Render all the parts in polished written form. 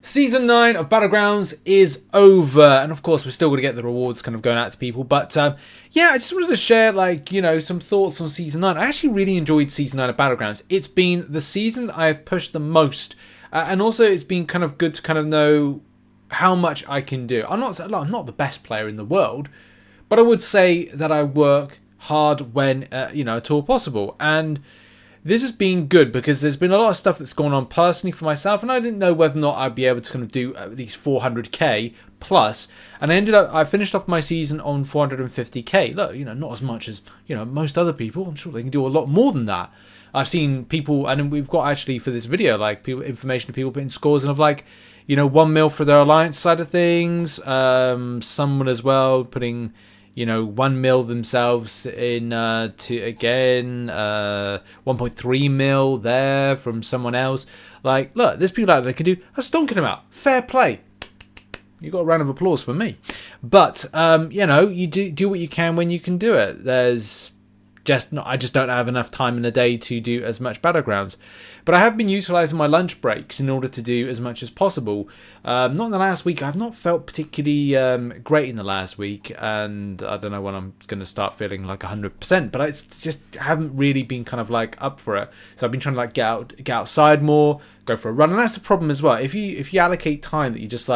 Season 9 of Battlegrounds is over, and of course we're still going to get the rewards kind of going out to people, but yeah, I just wanted to share, some thoughts on Season 9. I actually really enjoyed Season 9 of Battlegrounds. It's been the season that I've pushed the most, and also it's been kind of good to kind of know how much I can do. I'm not the best player in the world, but I would say that I work hard when, at all possible, and this has been good because there's been a lot of stuff that's gone on personally for myself, and I didn't know whether or not I'd be able to kind of do at least 400k plus. And I finished off my season on 450k. Look, not as much as most other people. I'm sure they can do a lot more than that. I've seen people, and we've got actually for this video information of people putting scores and of 1 mil for their alliance side of things. Someone as well putting 1 mil themselves in to again 1.3 mil there from someone else. Look, there's people out there that can do a stonking amount. Fair play. You got a round of applause for me. But you do what you can when you can do it. I just don't have enough time in the day to do as much Battlegrounds. But I have been utilising my lunch breaks in order to do as much as possible. Not in the last week. I've not felt particularly great in the last week. And I don't know when I'm going to start feeling like 100%. But I just haven't really been kind of up for it. So I've been trying to get outside more, go for a run. And that's the problem as well. If you allocate time that you're just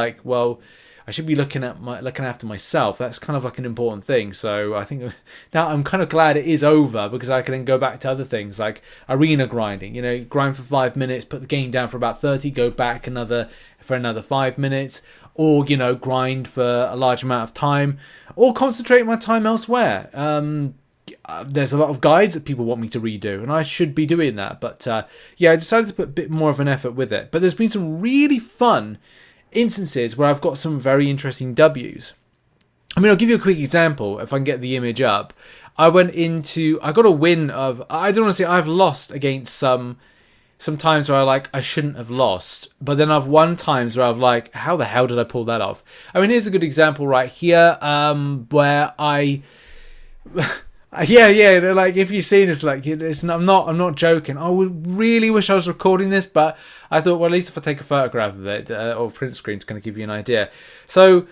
I should be looking after myself. That's kind of an important thing. So I think now I'm kind of glad it is over because I can then go back to other things like arena grinding. Grind for 5 minutes, put the game down for about 30, go back for another 5 minutes, or grind for a large amount of time, or concentrate my time elsewhere. There's a lot of guides that people want me to redo, and I should be doing that. But yeah, I decided to put a bit more of an effort with it. But there's been some really fun instances where I've got some very interesting W's. I mean, I'll give you a quick example if I can get the image up. I got a win of, I don't want to say I've lost against some times where I shouldn't have lost, but then I've won times where I've how the hell did I pull that off? I mean, here's a good example right here, where I yeah, if you've seen this, I'm not joking. I would really wish I was recording this, but I thought, well, at least if I take a photograph of it or print screen to kind of give you an idea. So,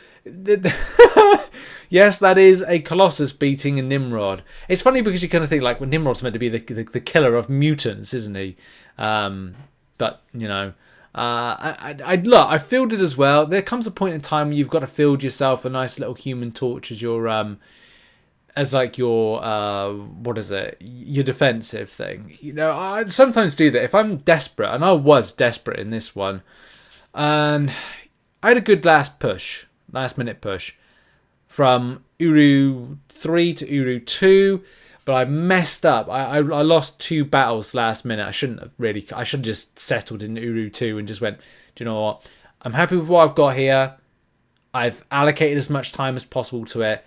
yes, that is a Colossus beating a Nimrod. It's funny because you kind of think when Nimrod's meant to be the killer of mutants, isn't he? But I fielded as well. There comes a point in time where you've got to field yourself a nice little Human Torch as your your defensive thing. I sometimes do that if I'm desperate, and I was desperate in this one, and I had a good last minute push from Uru 3 to Uru 2, but I messed up. I lost 2 battles last minute. I should have just settled in Uru 2 and just went, do you know what? I'm happy with what I've got here. I've allocated as much time as possible to it.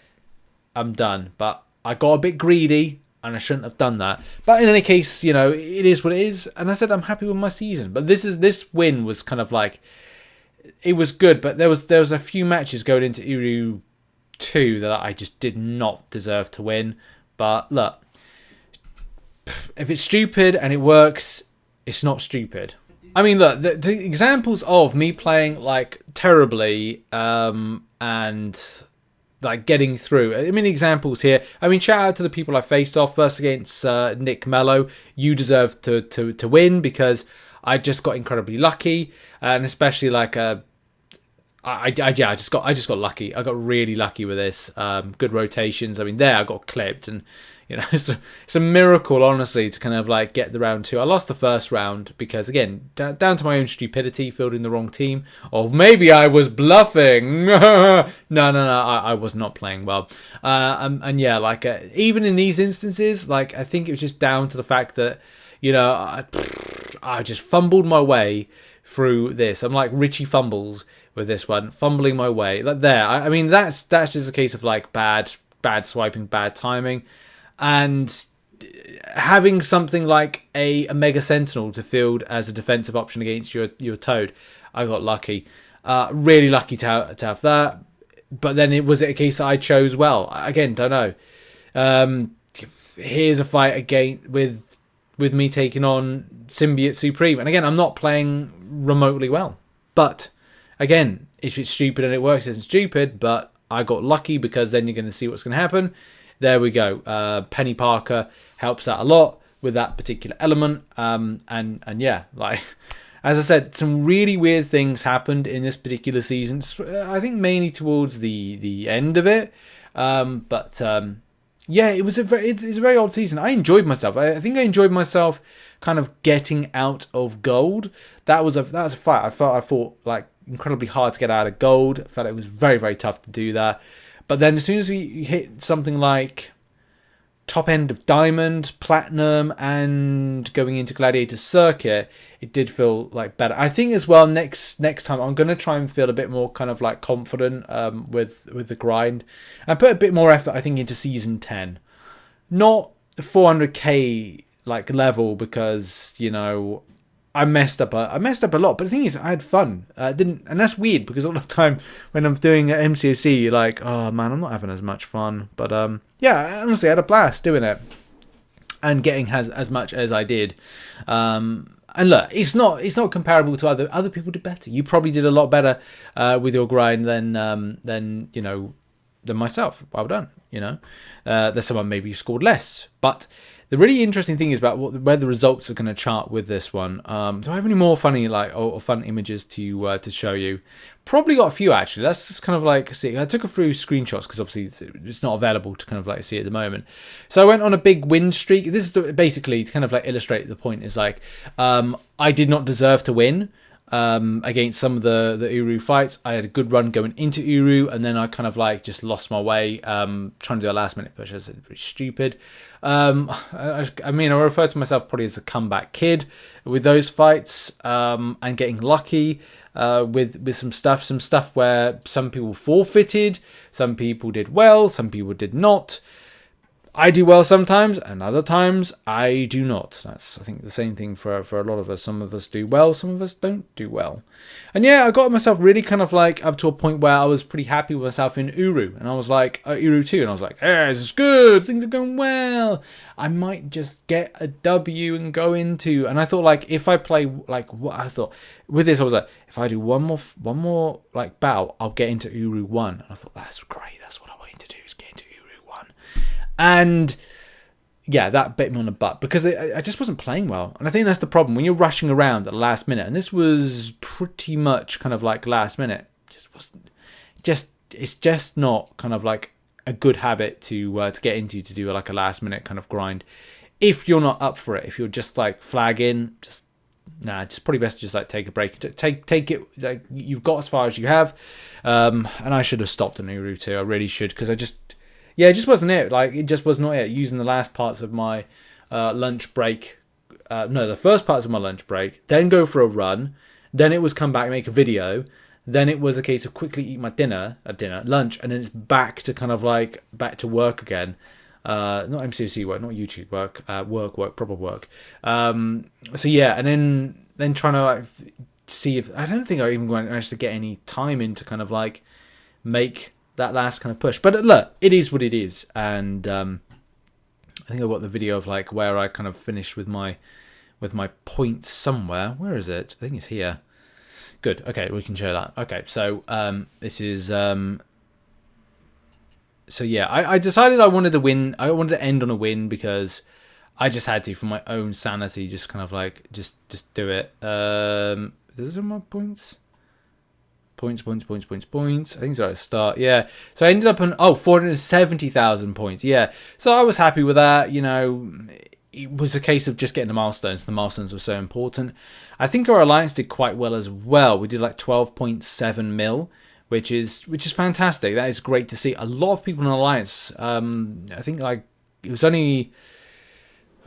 I'm done. But I got a bit greedy and I shouldn't have done that. But in any case, it is what it is. And I said I'm happy with my season. But this win was kind of it was good, but there was a few matches going into Uru 2 that I just did not deserve to win. But look, if it's stupid and it works, it's not stupid. I mean, look, the examples of me playing terribly and getting through. I mean, examples here. I mean, shout out to the people I faced off first against Nick Mello. You deserve to win because I just got incredibly lucky, and especially I just got lucky. I got really lucky with this. Good rotations. I mean, I got clipped, and it's a miracle, honestly, to kind of get the round 2. I lost the first round because, again, down to my own stupidity, fielding the wrong team, or maybe I was bluffing. No, I was not playing well. And yeah, even in these instances, I think it was just down to the fact that I just fumbled my way through this. I'm like Richie Fumbles with this one, fumbling my way. I mean, that's just a case of bad swiping, bad timing. And having something like a Mega Sentinel to field as a defensive option against your Toad, I got lucky. Really lucky to have that. But then was it a case that I chose well? Again, don't know. Here's a fight again with me taking on Symbiote Supreme. And again, I'm not playing remotely well. But Again, if it's stupid and it works, it's stupid, but I got lucky because then you're going to see what's going to happen. There we go. Penny Parker helps out a lot with that particular element. And yeah, like, as I said, some really weird things happened in this particular season. I think mainly towards the end of it. Yeah, it's a very odd season. I enjoyed myself. I think I enjoyed myself kind of getting out of gold. That was a fight. I fought like incredibly hard to get out of gold. I felt it was very, very tough to do that. But then as soon as we hit something like top end of diamond, platinum, and going into gladiator circuit, it did feel like better. I think as well next time I'm going to try and feel a bit more kind of like confident with the grind and put a bit more effort, I think, into season 10. Not the 400k like level, because, you know, I messed up a lot, but the thing is, I had fun. And that's weird because all the time when I'm doing MCOC, you're like, oh man, I'm not having as much fun. But yeah, honestly, I had a blast doing it and getting as much as I did. And look, it's not comparable to other people did better. You probably did a lot better with your grind than you know, than myself. Well done. You know, there's someone maybe scored less, but the really interesting thing is about where the results are going to chart with this one. Do I have any more funny or fun images to show you? Probably got a few actually. Let's just kind of like see. I took a few screenshots because obviously it's not available to kind of like see at the moment. So I went on a big win streak. This is basically to kind of like illustrate the point. Is like I did not deserve to win. Against some of the Uru fights. I had a good run going into Uru, and then I kind of like just lost my way trying to do a last minute push. That's pretty stupid. I mean, I refer to myself probably as a comeback kid with those fights, and getting lucky with some stuff where some people forfeited, some people did well, some people did not. I do well sometimes, and other times I do not. That's, I think, the same thing for a lot of us. Some of us do well, some of us don't do well. And yeah, I got myself really kind of like up to a point where I was pretty happy with myself in Uru. And I was like, Uru 2, and I was like, hey, this is good, things are going well. I might just get a W and go into... And I thought, like, if I play, like, what I thought, with this, I was like, if I do one more like, battle, I'll get into Uru 1. And I thought, that's great, that's what I wanted to do, is get into Uru 1. And yeah, that bit me on the butt because I just wasn't playing well. And I think that's the problem when you're rushing around at the last minute. And this was pretty much kind of like last minute. It's just not kind of like a good habit to get into, to do like a last minute kind of grind. If you're not up for it, if you're just like flagging, just probably best to just like take a break. Take it, like, you've got as far as you have. And I should have stopped on Uru 2. I really should, because it just wasn't it. Like, it just was not it. Using the last parts of my lunch break. The first parts of my lunch break. Then go for a run. Then it was come back and make a video. Then it was a case of quickly eat my lunch. And then it's back to kind of like, back to work again. Not MCOC work, not YouTube work. Work, proper work. So yeah, and then trying to like see if... I don't think I even managed to get any time in to kind of like make... that last kind of push. But look, it is what it is. And I think I've got the video of like where I kind of finished with my points somewhere. Where is it? I think it's here. Good. Okay, we can show that. Okay, so this is so yeah, I decided I wanted to win. I wanted to end on a win because I just had to, for my own sanity, just kind of like just do it. Is this my points? Points. I think it's at the start. Yeah. So I ended up on 470,000 points. Yeah. So I was happy with that. You know, it was a case of just getting the milestones. The milestones were so important. I think our alliance did quite well as well. We did like 12.7 mil, which is fantastic. That is great to see. A lot of people in alliance. I think like it was a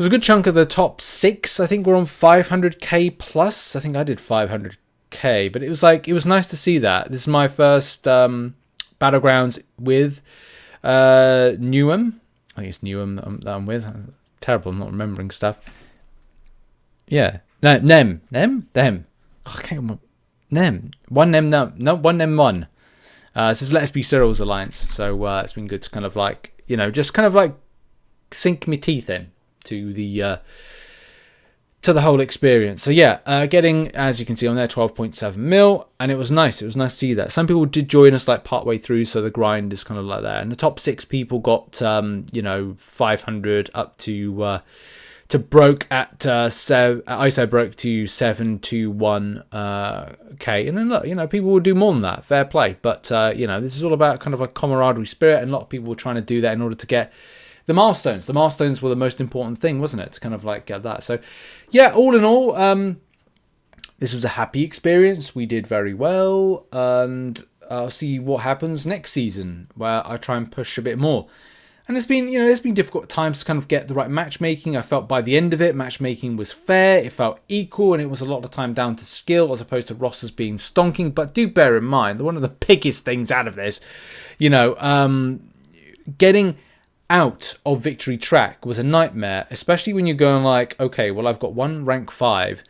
good chunk of the top 6. I think we're on 500k plus. I think I did 500k. But it was nice to see that. This is my first Battlegrounds with Newham. I think it's Newham that I'm with. I'm terrible, I'm not remembering stuff. Yeah. No, Nem. Them. Oh, I can't remember. Nem. One Nem, no, one Nem one. This is Let's Be Cyril's alliance. So it's been good to kind of like, you know, just kind of like sink my teeth in to the to the whole experience. So yeah, getting, as you can see on there, 12.7 mil, and it was nice. It was nice to see that. Some people did join us like part way through, so the grind is kind of like that. And the top 6 people got, you know, 500 up to broke at ISO broke to 721 K, and then look, you know, people will do more than that. Fair play, but you know, this is all about kind of a camaraderie spirit, and a lot of people were trying to do that in order to get the milestones. The milestones were the most important thing, wasn't it? To kind of like get that. So, yeah, all in all, this was a happy experience. We did very well, and I'll see what happens next season, where I try and push a bit more. And it's been, you know, there's been difficult times to kind of get the right matchmaking. I felt by the end of it, matchmaking was fair. It felt equal, and it was a lot of time down to skill as opposed to rosters being stonking. But do bear in mind that one of the biggest things out of this, you know, getting out of victory track was a nightmare, especially when you're going like, okay, well, I've got one rank 5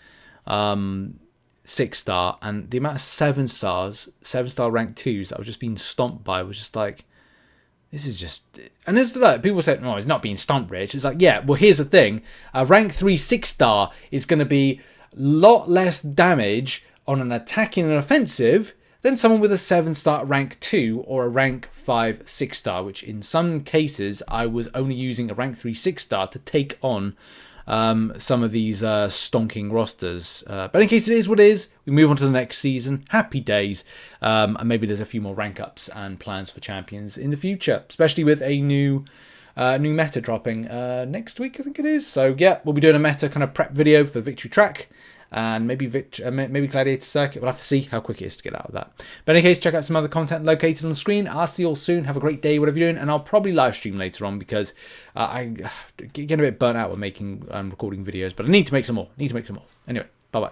6-star, and the amount of 7-star rank 2s that I was just being stomped by was just like, this is just... And there's like, people say, no, it's not being stomped, Rich. It's like, yeah, well, here's the thing. A rank 3 6-star is going to be a lot less damage on an attack in an offensive than someone with a 7-star rank 2 or a rank 5 6-star, which in some cases I was only using a rank 3 6-star to take on some of these stonking rosters. But in case it is what it is, we move on to the next season. Happy days. And maybe there's a few more rank ups and plans for champions in the future, especially with a new meta dropping next week, I think it is. So yeah, we'll be doing a meta kind of prep video for Victory Track. And maybe Gladiator Circuit. We'll have to see how quick it is to get out of that. But in any case, check out some other content located on the screen. I'll see you all soon. Have a great day, whatever you're doing. And I'll probably live stream later on because I get a bit burnt out with making and recording videos. But I need to make some more. Anyway, bye-bye.